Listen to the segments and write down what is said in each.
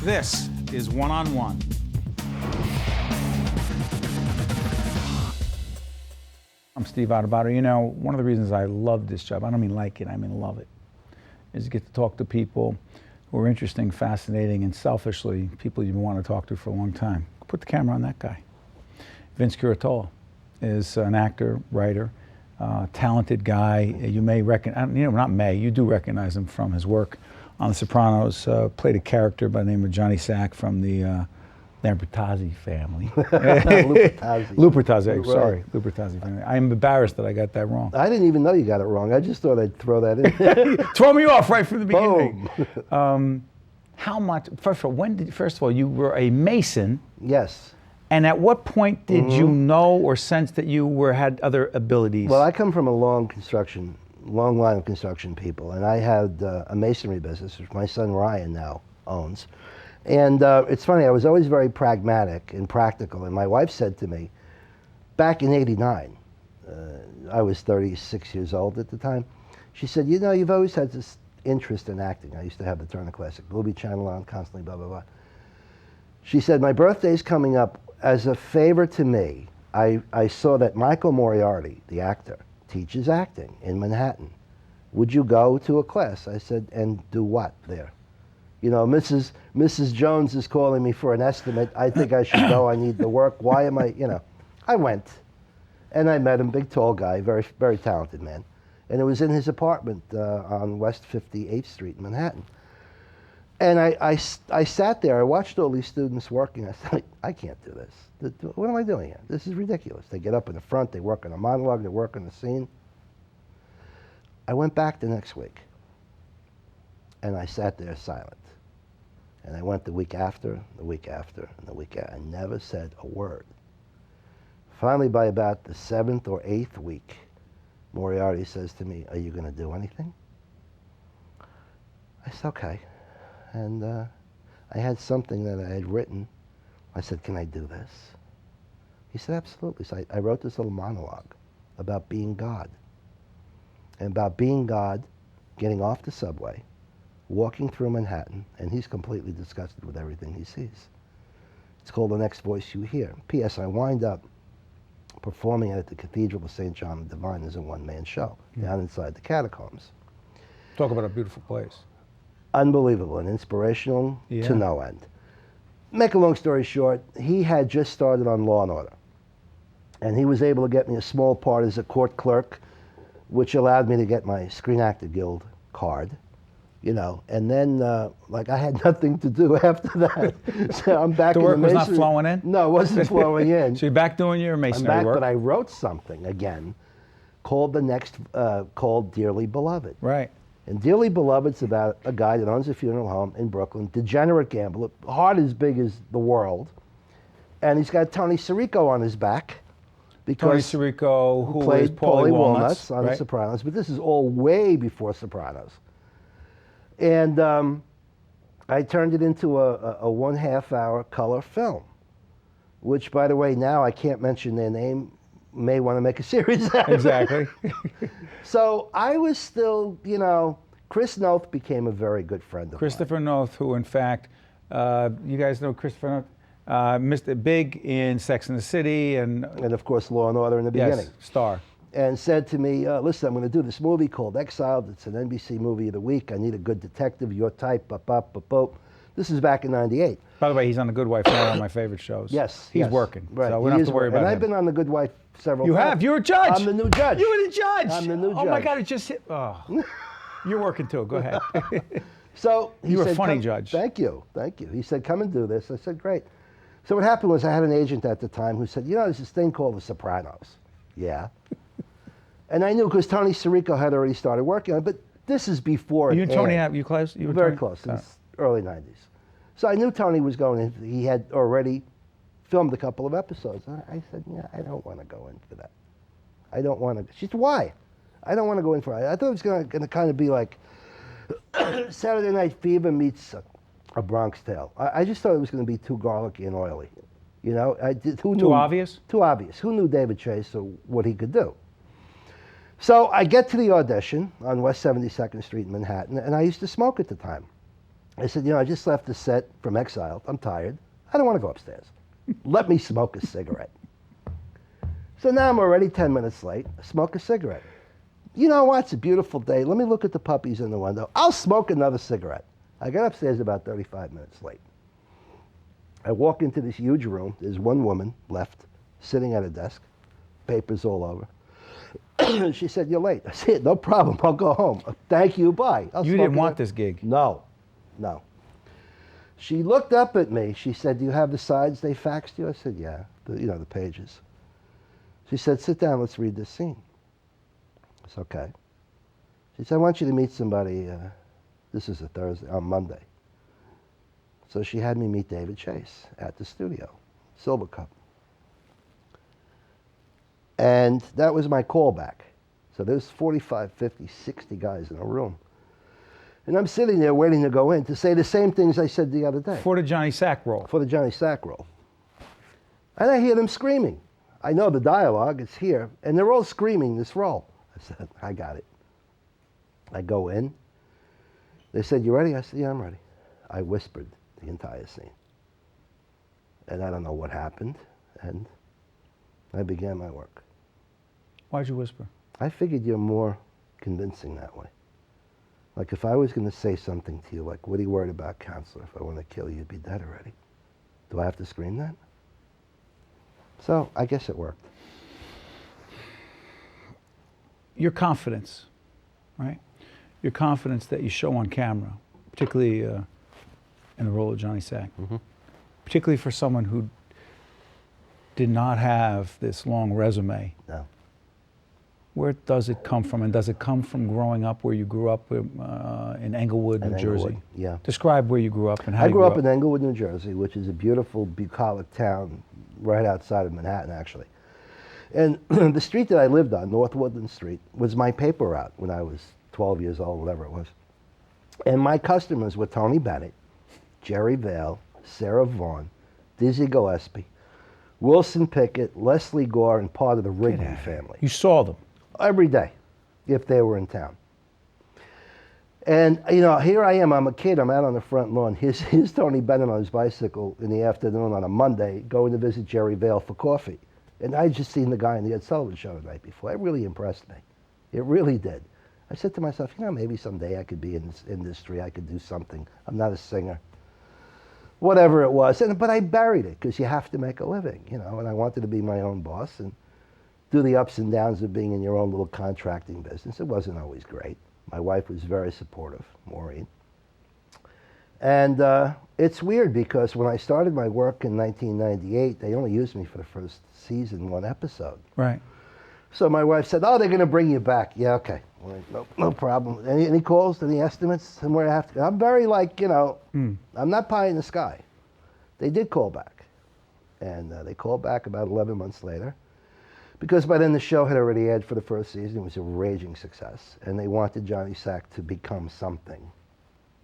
This is One on One. I'm Steve Adubato. You know, one of the reasons I love this job, I don't mean like it, I mean love it, is to get to talk to people who are interesting, fascinating, and selfishly, people you've wanted to talk to for a long time. Put the camera on that guy. Vince Curatola is an actor, writer, talented guy. You may recognize, you do recognize him from his work on The Sopranos. Played a character by the name of Johnny Sack from the Lambertazzi family. Lupertazzi, sorry, Lupertazzi family. I'm embarrassed that I got that wrong. I didn't even know you got it wrong. I just thought I'd throw that in. Throw me off right from the beginning. Boom. How much? First of all, you were a Mason. Yes. And at what point did you know or sense that you had other abilities? Well, I come from a long line of construction people, and I had a masonry business, which my son Ryan now owns. And it's funny, I was always very pragmatic and practical, and my wife said to me, back in '89, I was 36 years old at the time, she said, you know, you've always had this interest in acting. I used to have the Turner Classic Movie Channel on constantly, blah, blah, blah. She said, my birthday's coming up. As a favor to me, I saw that Michael Moriarty, the actor, teaches acting in Manhattan. Would you go to a class? I said, and do what there? You know, Mrs. Jones is calling me for an estimate. I think I should go. I need the work. Why am I, you know? I went, and I met him, big, tall guy, very, very talented man. And it was in his apartment on West 58th Street in Manhattan. And I sat there, I watched all these students working. I said, I can't do this. What am I doing here? This is ridiculous. They get up in the front, they work on a monologue, they work on the scene. I went back the next week, and I sat there silent. And I went the week after, the week after, and the week after. I never said a word. Finally, by about the 7th or 8th week, Moriarty says to me, are you going to do anything? I said, okay. And I had something that I had written. I said, can I do this? He said, absolutely. So I wrote this little monologue about being God. And about being God, getting off the subway, walking through Manhattan, and he's completely disgusted with everything he sees. It's called The Next Voice You Hear. P.S. I wind up performing it at the Cathedral of St. John the Divine as a one-man show down inside the catacombs. Talk about a beautiful place. Unbelievable and inspirational to no end. Make a long story short, he had just started on Law & Order. And he was able to get me a small part as a court clerk, which allowed me to get my Screen Actor Guild card, you know. And then, like, I had nothing to do after that. So I'm back in the masonry. The work was not flowing in? No, it wasn't flowing in. So you're back doing your masonry work? But I wrote something again called called Dearly Beloved. Right. And Dearly Beloved's about a guy that owns a funeral home in Brooklyn, degenerate gambler, heart as big as the world, and he's got Tony Sirico on his back. Tony Sirico, who played Paulie Walnuts on right? The Sopranos, but this is all way before Sopranos. And I turned it into a 1.5 hour color film, which, by the way, now I can't mention their name, may want to make a series out of it. Exactly. So I was still, you know, Chris Noth became a very good friend of mine. Christopher Noth, who in fact, you guys know Christopher Noth, Mr. Big in Sex and the City and of course Law and Order in the beginning. Star. And said to me, listen, I'm going to do this movie called Exiled. It's an NBC movie of the week. I need a good detective, your type, This is back in '98. By the way, he's on The Good Wife, one of my favorite shows. Yes. He's working, right. so we don't have to worry about And him. I've been on The Good Wife several You times. have? You're a judge. I'm the new judge. You were the judge. I'm the new judge. Oh my God, it just hit. Oh. You're working too. Go ahead. So you were said, a funny judge. Thank you. He said, come and do this. I said, great. So what happened was I had an agent at the time who said, you know, there's this thing called The Sopranos. Yeah. And I knew because Tony Sirico had already started working on it, but this is before You and Tony, you close? You were very Tony? close, in the early 90s. So I knew Tony was going in. He had already filmed a couple of episodes. And I said, yeah, I don't want to go in for that. I don't want to. She said, why? I don't want to go in for it. I thought it was going to kind of be like Saturday Night Fever meets A Bronx Tale. I just thought it was going to be too garlicky and oily. You know, Too obvious? Too obvious. Who knew David Chase or what he could do? So I get to the audition on West 72nd Street in Manhattan, and I used to smoke at the time. I said, you know, I just left the set from Exiled. I'm tired. I don't want to go upstairs. Let me smoke a cigarette. So now I'm already 10 minutes late. I smoke a cigarette. You know what? It's a beautiful day. Let me look at the puppies in the window. I'll smoke another cigarette. I got upstairs about 35 minutes late. I walk into this huge room. There's one woman left, sitting at a desk, papers all over. She said, you're late. I said, no problem. I'll go home. Thank you. Bye. You didn't want this gig. No. No. She looked up at me. She said, do you have the sides they faxed you? I said, yeah, the pages. She said, sit down, let's read this scene. It's okay. She said, I want you to meet somebody, this is a Thursday, on Monday. So she had me meet David Chase at the studio, Silver Cup. And that was my callback. So there's 45, 50, 60 guys in a room. And I'm sitting there waiting to go in to say the same things I said the other day. For the Johnny Sack role. For the Johnny Sack role. And I hear them screaming. I know the dialogue, it's here, and they're all screaming this role. I said, I got it. I go in. They said, you ready? I said, yeah, I'm ready. I whispered the entire scene. And I don't know what happened, and I began my work. Why'd you whisper? I figured you're more convincing that way. Like if I was going to say something to you, like, what are you worried about, counselor? If I want to kill you, you'd be dead already. Do I have to scream that? So I guess it worked. Your confidence, right? Your confidence that you show on camera, particularly in the role of Johnny Sack, particularly for someone who did not have this long resume. No. Where does it come from? And does it come from growing up where you grew up in Englewood, New Jersey? Yeah. Describe where you grew up and how I you grew up in Englewood, New Jersey, which is a beautiful bucolic town right outside of Manhattan, actually. And the street that I lived on, North Woodland Street, was my paper route when I was 12 years old, whatever it was. And my customers were Tony Bennett, Jerry Vale, Sarah Vaughan, Dizzy Gillespie, Wilson Pickett, Leslie Gore, and part of the Wrigley family. You saw them? Every day, if they were in town. And, you know, here I am, I'm a kid, I'm out on the front lawn. Here's Tony Bennett on his bicycle in the afternoon on a Monday, going to visit Jerry Vale for coffee. And I had just seen the guy in the Ed Sullivan Show the night before. It really impressed me. It really did. I said to myself, you know, maybe someday I could be in this industry, I could do something. I'm not a singer. Whatever it was. But I buried it, because you have to make a living, you know, and I wanted to be my own boss and do the ups and downs of being in your own little contracting business. It wasn't always great. My wife was very supportive, Maureen. And it's weird because when I started my work in 1998, they only used me for the first season, one episode. Right. So my wife said, oh, they're going to bring you back. Yeah, okay. Well, no problem. Any calls, any estimates, and where I have to go? I'm very like, you know, I'm not pie in the sky. They did call back. And they called back about 11 months later. Because by then the show had already aired for the first season. It was a raging success. And they wanted Johnny Sack to become something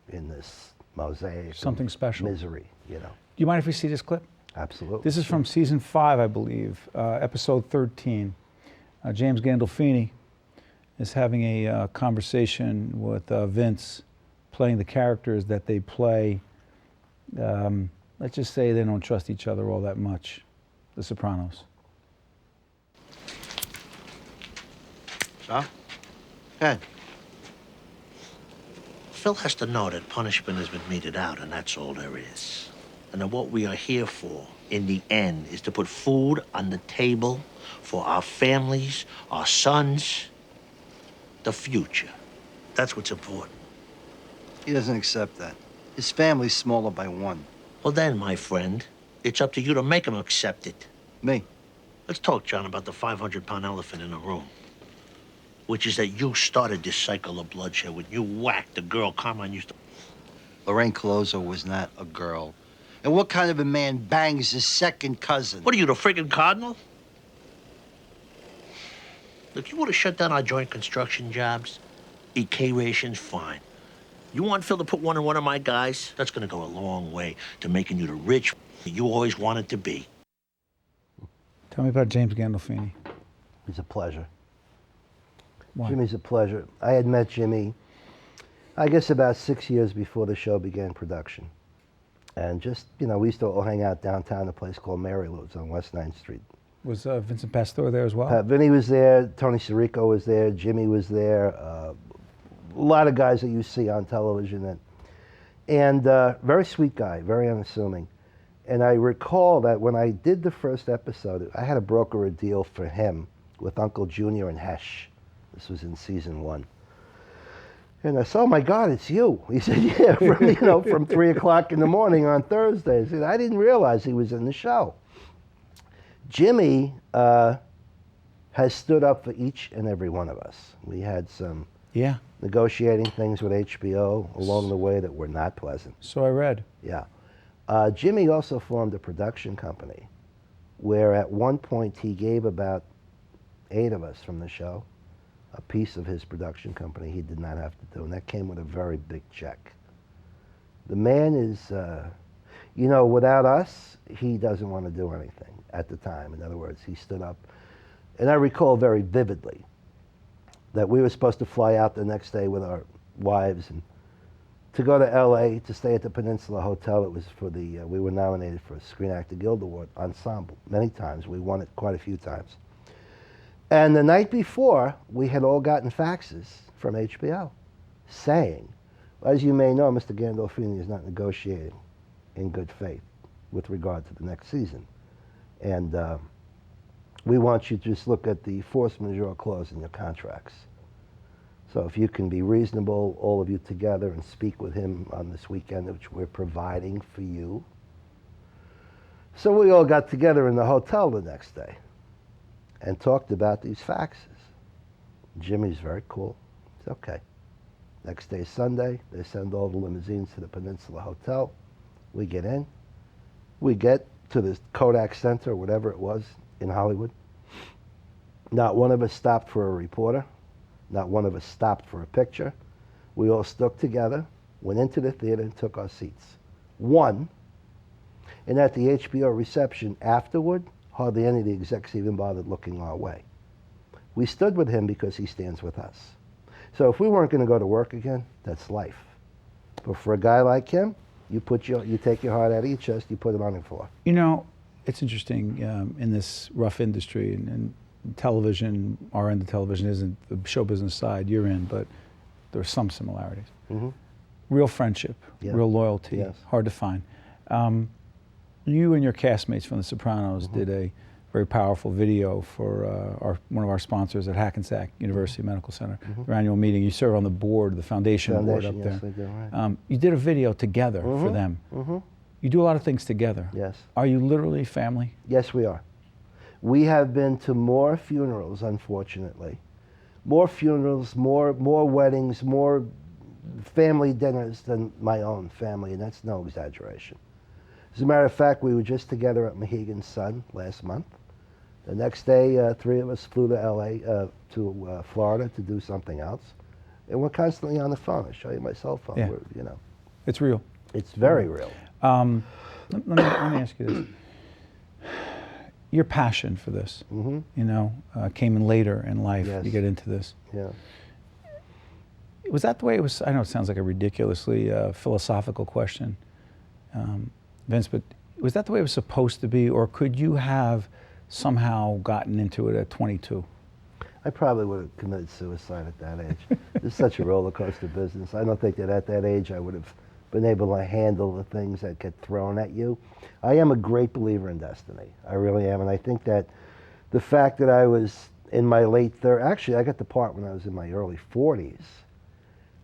in this mosaic. Something special. Misery, you know. Do you mind if we see this clip? Absolutely. This is from season 5, I believe, episode 13. James Gandolfini is having a conversation with Vince, playing the characters that they play. Let's just say they don't trust each other all that much. The Sopranos. So? Go ahead. Phil has to know that punishment has been meted out, and that's all there is. And that what we are here for, in the end, is to put food on the table for our families, our sons, the future. That's what's important. He doesn't accept that. His family's smaller by one. Well then, my friend, it's up to you to make him accept it. Me? Let's talk, John, about the 500-pound elephant in the room. Which is that you started this cycle of bloodshed when you whacked the girl Carmine used to... Lorraine Colozo was not a girl. And what kind of a man bangs his second cousin? What are you, the friggin' cardinal? Look, you want to shut down our joint construction jobs? EK rations, fine. You want Phil to put one in one of my guys? That's gonna go a long way to making you the rich you always wanted to be. Tell me about James Gandolfini. It's a pleasure. Why? Jimmy's a pleasure. I had met Jimmy I guess about 6 years before the show began production. And just, we used to all hang out downtown, a place called Mary Lou's on West 9th Street. Was Vincent Pastore there as well? Vinny was there, Tony Sirico was there, Jimmy was there, a lot of guys that you see on television. And very sweet guy, very unassuming. And I recall that when I did the first episode, I had to broker a deal for him with Uncle Junior and Hesh. This was in season 1. And I said, "Oh my God, it's you." He said, "Yeah, from 3 o'clock in the morning on Thursday." I said, "I didn't realize he was in the show." Jimmy has stood up for each and every one of us. We had some negotiating things with HBO along the way that were not pleasant. So I read. Yeah. Jimmy also formed a production company where at one point he gave about 8 of us from the show a piece of his production company he did not have to do, and that came with a very big check. The man is, without us, he doesn't want to do anything at the time. In other words, he stood up. And I recall very vividly that we were supposed to fly out the next day with our wives and to go to LA to stay at the Peninsula Hotel. It was for we were nominated for a Screen Actor Guild Award ensemble many times. We won it quite a few times. And the night before, we had all gotten faxes from HBO saying, as you may know, Mr. Gandolfini is not negotiating in good faith with regard to the next season. And we want you to just look at the force majeure clause in your contracts. So if you can be reasonable, all of you together, and speak with him on this weekend, which we're providing for you. So we all got together in the hotel the next day and talked about these faxes. Jimmy's very cool. It's okay. Next day, Sunday, they send all the limousines to the Peninsula Hotel. We get in. We get to the Kodak Center, or whatever it was, in Hollywood. Not one of us stopped for a reporter. Not one of us stopped for a picture. We all stuck together, went into the theater, and took our seats. One, and at the HBO reception afterward, hardly any of the execs even bothered looking our way. We stood with him because he stands with us. So if we weren't going to go to work again, that's life. But for a guy like him, you take your heart out of your chest, you put it on the floor. It's interesting in this rough industry, and television, our end of television isn't the show business side you're in, but there are some similarities. Mm-hmm. Real friendship, real loyalty, hard to find. You and your castmates from The Sopranos did a very powerful video for one of our sponsors at Hackensack University Medical Center, their annual meeting. You serve on the board, the foundation board up there. Yes, we do, right. You did a video together for them. You do a lot of things together. Yes. Are you literally family? Yes, we are. We have been to more funerals, unfortunately. More funerals, more weddings, more family dinners than my own family, and that's no exaggeration. As a matter of fact, we were just together at Mohegan Sun last month. The next day, 3 of us flew to to Florida to do something else. And we're constantly on the phone. I'll show you my cell phone. Yeah. It's real. It's very real. Let me ask you this. Your passion for this, came in later in life. Yes. You get into this. Yeah. Was that the way it was? I know it sounds like a ridiculously philosophical question, Vince, but was that the way it was supposed to be, or could you have somehow gotten into it at 22? I probably would have committed suicide at that age. It's such a roller coaster business. I don't think that at that age I would have been able to handle the things that get thrown at you. I am a great believer in destiny. I really am. And I think that the fact that I was in my late 30s, actually I got the part when I was in my early 40s.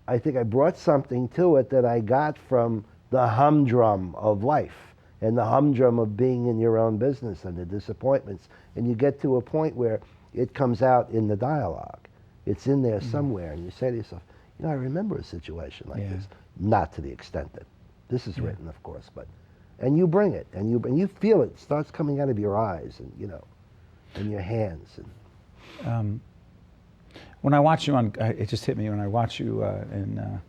I think I brought something to it that I got from the humdrum of life and the humdrum of being in your own business and the disappointments. And you get to a point where it comes out in the dialogue. It's in there somewhere, and you say to yourself, I remember a situation like this. Not to the extent that this is written, of course, and you bring it, and you feel it starts coming out of your eyes, and and your hands. And when I watch you it just hit me when I watch you in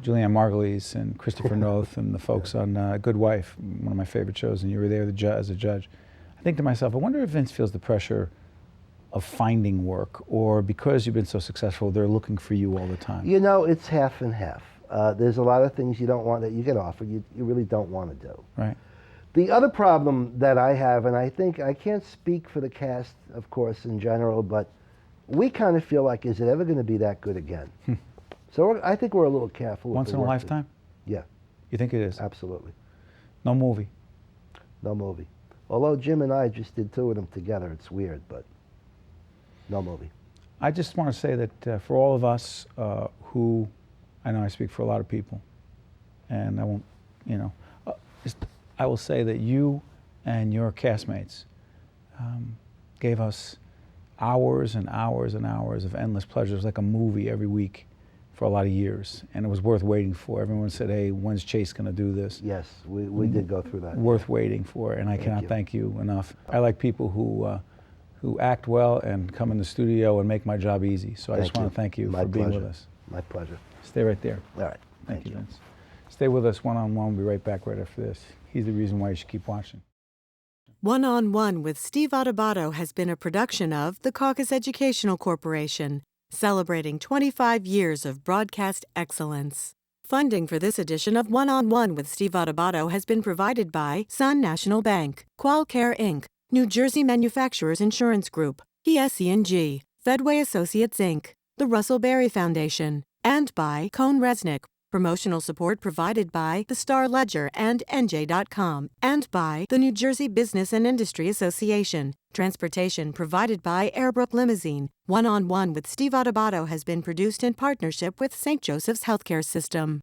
Julianne Margulies and Christopher Noth and the folks on Good Wife, one of my favorite shows, and you were there as a judge. I think to myself, I wonder if Vince feels the pressure of finding work, or because you've been so successful, they're looking for you all the time? You know, it's half and half. There's a lot of things you don't want that you get offered you really don't want to do. Right. The other problem that I have, and I think I can't speak for the cast, of course, in general, but we kind of feel like, is it ever going to be that good again? So I think we're a little careful. Once in a lifetime? Yeah. You think it is? Absolutely. No movie? No movie. Although Jim and I just did 2 of them together. It's weird, but no movie. I just want to say that for all of us who, I know I speak for a lot of people, and I won't, I will say that you and your castmates gave us hours and hours and hours of endless pleasure. It was like a movie every week for a lot of years, and it was worth waiting for. Everyone said, hey, when's Chase going to do this? Yes, we did go through that. Worth waiting for, and I cannot thank you enough. I like people who act well and come in the studio and make my job easy. So I just want to thank you for being with us. My pleasure. Stay right there. All right. Thank you, Vince. Stay with us one-on-one. We'll be right back right after this. He's the reason why you should keep watching. One-on-One with Steve Adubato has been a production of the Caucus Educational Corporation, celebrating 25 years of broadcast excellence. Funding for this edition of One-on-One with Steve Adubato has been provided by Sun National Bank, Qualcare Inc., New Jersey Manufacturers Insurance Group, PSE&G, Fedway Associates Inc., the Russell Berry Foundation, and by Cone Resnick. Promotional support provided by the Star Ledger and NJ.com, and by the New Jersey Business and Industry Association. Transportation provided by Airbrook Limousine. One-on-One with Steve Adubato has been produced in partnership with St. Joseph's Healthcare System.